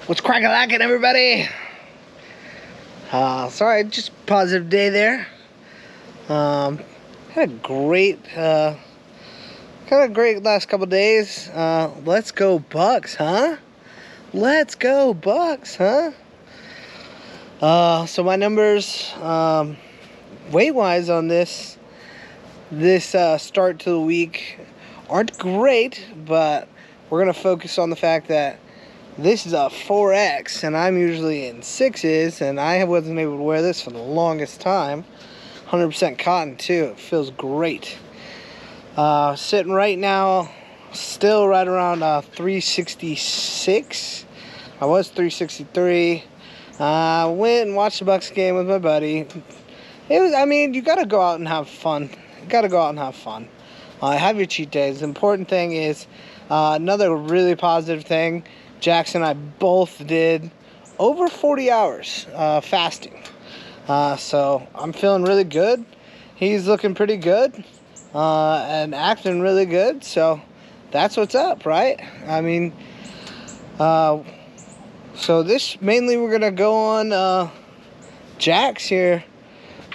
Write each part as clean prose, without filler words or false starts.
What's crackin' everybody? Sorry, just positive day there. Had a great, last couple days. Let's go Bucks, huh? Let's go Bucks, huh? So my numbers, weight-wise on this start to the week aren't great, but we're gonna focus on the fact that this is a 4X, and I'm usually in 6s, and I wasn't able to wear this for the longest time. 100% cotton, too. It feels great. Sitting right now, still right around 366. I was 363. Went and watched the Bucks game with my buddy. You gotta go out and have fun. Have your cheat days. The important thing is, another really positive thing, Jaxs and I both did over 40 hours fasting. So I'm feeling really good. He's looking pretty good and acting really good. So that's what's up, right? So this mainly we're gonna go on Jaxs here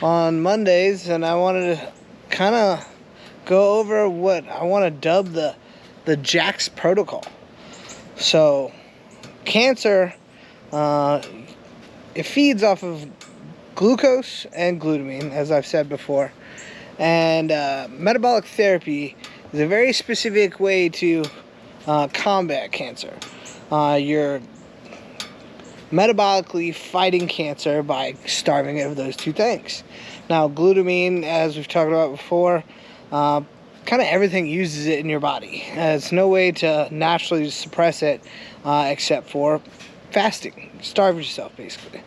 on Mondays, and I wanted to kind of go over what I want to dub the Jaxs protocol. So cancer, it feeds off of glucose and glutamine, as I've said before, and metabolic therapy is a very specific way to combat cancer. You're metabolically fighting cancer by starving it of those two things. Now, glutamine, as we've talked about before, kind of everything uses it in your body. There's no way to naturally suppress it except for fasting. Starve yourself, basically.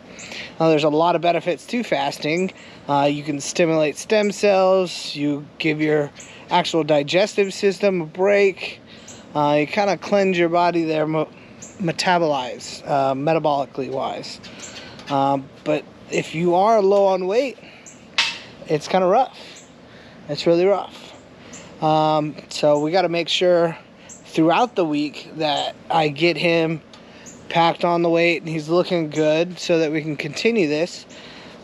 Now, there's a lot of benefits to fasting. You can stimulate stem cells. You give your actual digestive system a break. You kind of cleanse your body there, metabolize, metabolically wise. But if you are low on weight, it's kind of rough. It's really rough. So we got to make sure throughout the week that I get him packed on the weight and he's looking good so that we can continue this.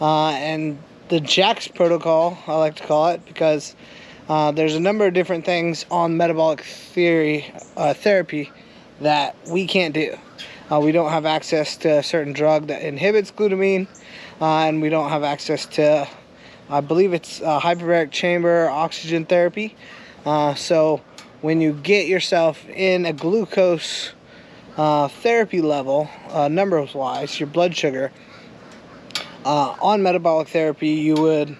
And the Jaxs protocol, I like to call it, because there's a number of different things on metabolic therapy that we can't do. We don't have access to a certain drug that inhibits glutamine, and we don't have access to, I believe it's hyperbaric chamber oxygen therapy. So when you get yourself in a glucose therapy level, numbers wise, your blood sugar, on metabolic therapy, you would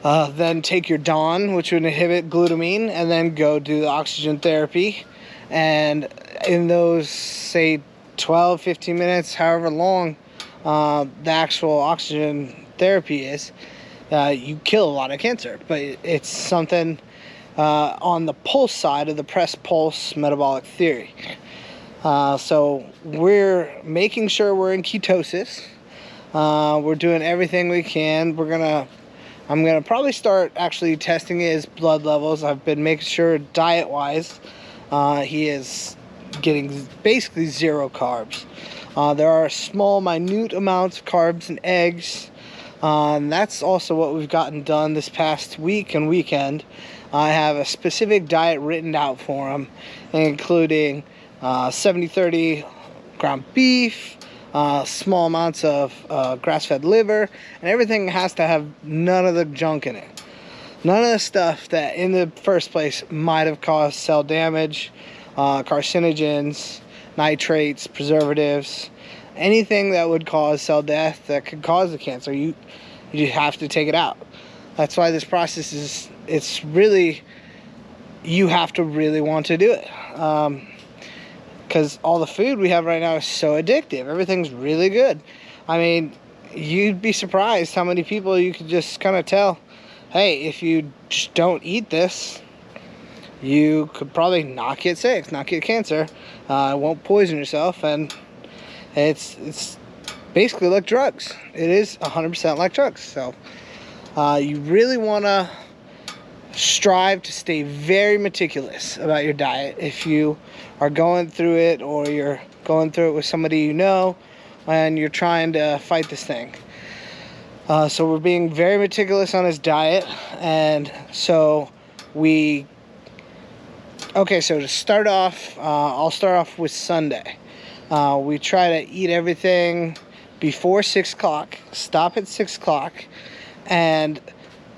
then take your Dawn, which would inhibit glutamine, and then go do the oxygen therapy. And in those, say, 12, 15 minutes, however long the actual oxygen therapy is, you kill a lot of cancer. But it's something on the pulse side of the press pulse metabolic theory. So we're making sure we're in ketosis. We're doing everything we can. I'm gonna probably start actually testing his blood levels. I've been making sure diet-wise, he is getting basically zero carbs. There are small, minute amounts of carbs in eggs. And that's also what we've gotten done this past week and weekend. I have a specific diet written out for him, including 70-30 ground beef, small amounts of grass-fed liver, and everything has to have none of the junk in it. None of the stuff that in the first place might have caused cell damage, carcinogens, nitrates, preservatives, anything that would cause cell death that could cause the cancer. You have to take it out. That's why this process you have to really want to do it. Because all the food we have right now is so addictive. Everything's really good. You'd be surprised how many people you could just kind of tell, hey, if you just don't eat this, you could probably not get sick, not get cancer. It won't poison yourself, and it's basically like drugs. It is 100% like drugs. So you really want to strive to stay very meticulous about your diet if you are going through it or you're going through it with somebody you know, and you're trying to fight this thing. So we're being very meticulous on his diet, and so okay, so to start off, I'll start off with Sunday. We try to eat everything before 6 o'clock, stop at 6 o'clock, and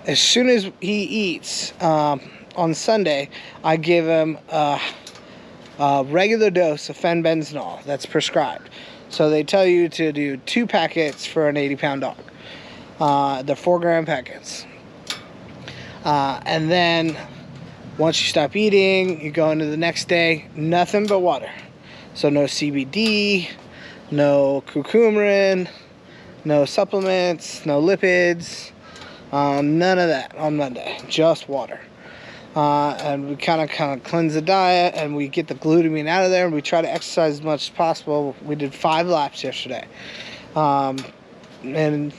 as soon as he eats on Sunday, I give him a regular dose of fenbenzynol that's prescribed. So they tell you to do 2 packets for an 80-pound dog. They're 4-gram packets. And then once you stop eating, you go into the next day, nothing but water. So no CBD, no curcumin, no supplements, no lipids, none of that on Monday, just water. And we kind of cleanse the diet, and we get the glutamine out of there, and we try to exercise as much as possible. We did 5 laps yesterday, and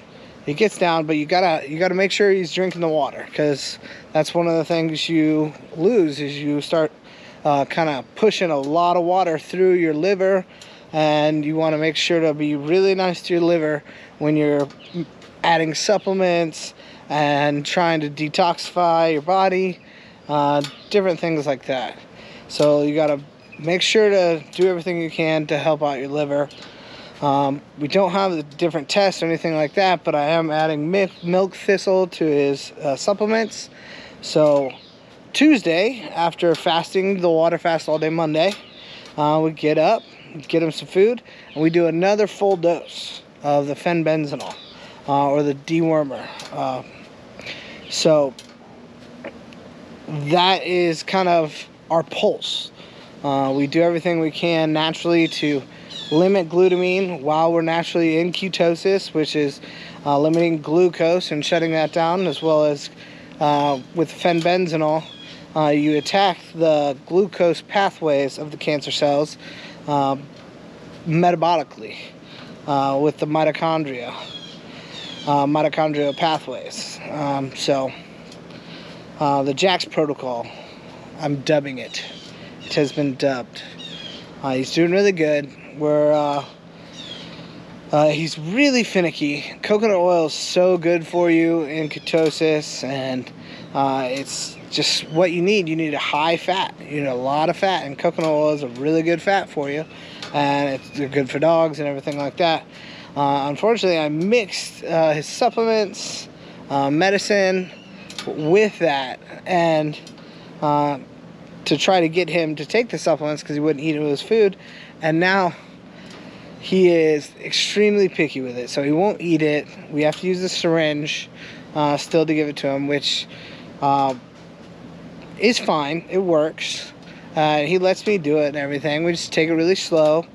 he gets down, but you gotta make sure he's drinking the water, because that's one of the things you lose is you start kind of pushing a lot of water through your liver, and you want to make sure to be really nice to your liver when you're adding supplements and trying to detoxify your body, different things like that. So you got to make sure to do everything you can to help out your liver. We don't have the different tests or anything like that, but I am adding milk thistle to his supplements. So Tuesday, after fasting the water fast all day Monday, we get up, get him some food, and we do another full dose of the fenbenzynol or the dewormer. So that is kind of our pulse. We do everything we can naturally to limit glutamine while we're naturally in ketosis, which is limiting glucose and shutting that down, as well as with fenbenzynol, you attack the glucose pathways of the cancer cells metabolically with the mitochondrial pathways. So the Jaxs protocol, I'm dubbing it. It has been dubbed. He's doing really good. He's really finicky. Coconut oil is so good for you in ketosis, and it's just what you need. You need a high fat. You need a lot of fat, and coconut oil is a really good fat for you, and it's good for dogs and everything like that. Unfortunately, I mixed his supplements, medicine with that, and to try to get him to take the supplements because he wouldn't eat it with his food, and now he is extremely picky with it, so he won't eat it. We have to use the syringe still to give it to him, which is fine. It works. He lets me do it and everything. We just take it really slow,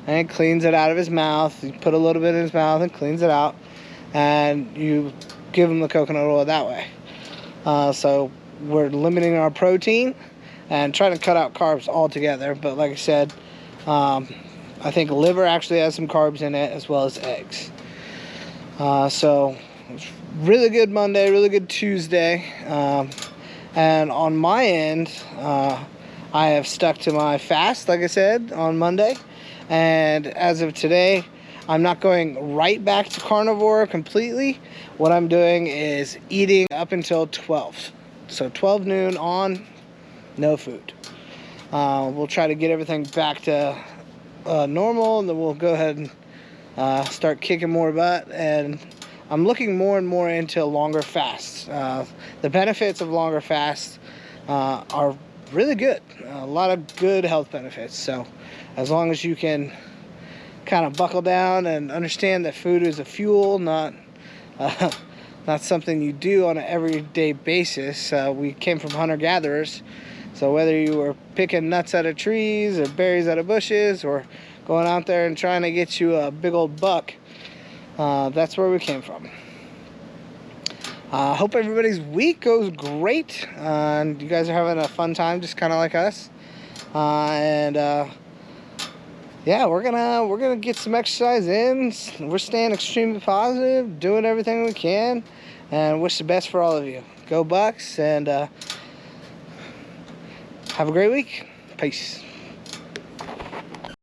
and it cleans it out of his mouth. You put a little bit in his mouth and cleans it out, and you give him the coconut oil that way. So we're limiting our protein and trying to cut out carbs altogether. But like I said, I think liver actually has some carbs in it, as well as eggs. So really good Monday, really good Tuesday. And on my end, I have stuck to my fast, like I said, on Monday. And as of today, I'm not going right back to carnivore completely. What I'm doing is eating up until 12. So 12 noon on, no food. We'll try to get everything back to normal, and then we'll go ahead and start kicking more butt. And I'm looking more and more into longer fasts. The benefits of longer fasts are really good. A lot of good health benefits. So as long as you can kind of buckle down and understand that food is a fuel, not something you do on an everyday basis. We came from hunter-gatherers, so whether you were picking nuts out of trees or berries out of bushes or going out there and trying to get you a big old buck, that's where we came from. Hope everybody's week goes great, and you guys are having a fun time, just kind of like us. Yeah, we're gonna get some exercise in. We're staying extremely positive, doing everything we can, and wish the best for all of you. Go Bucks, and have a great week. Peace.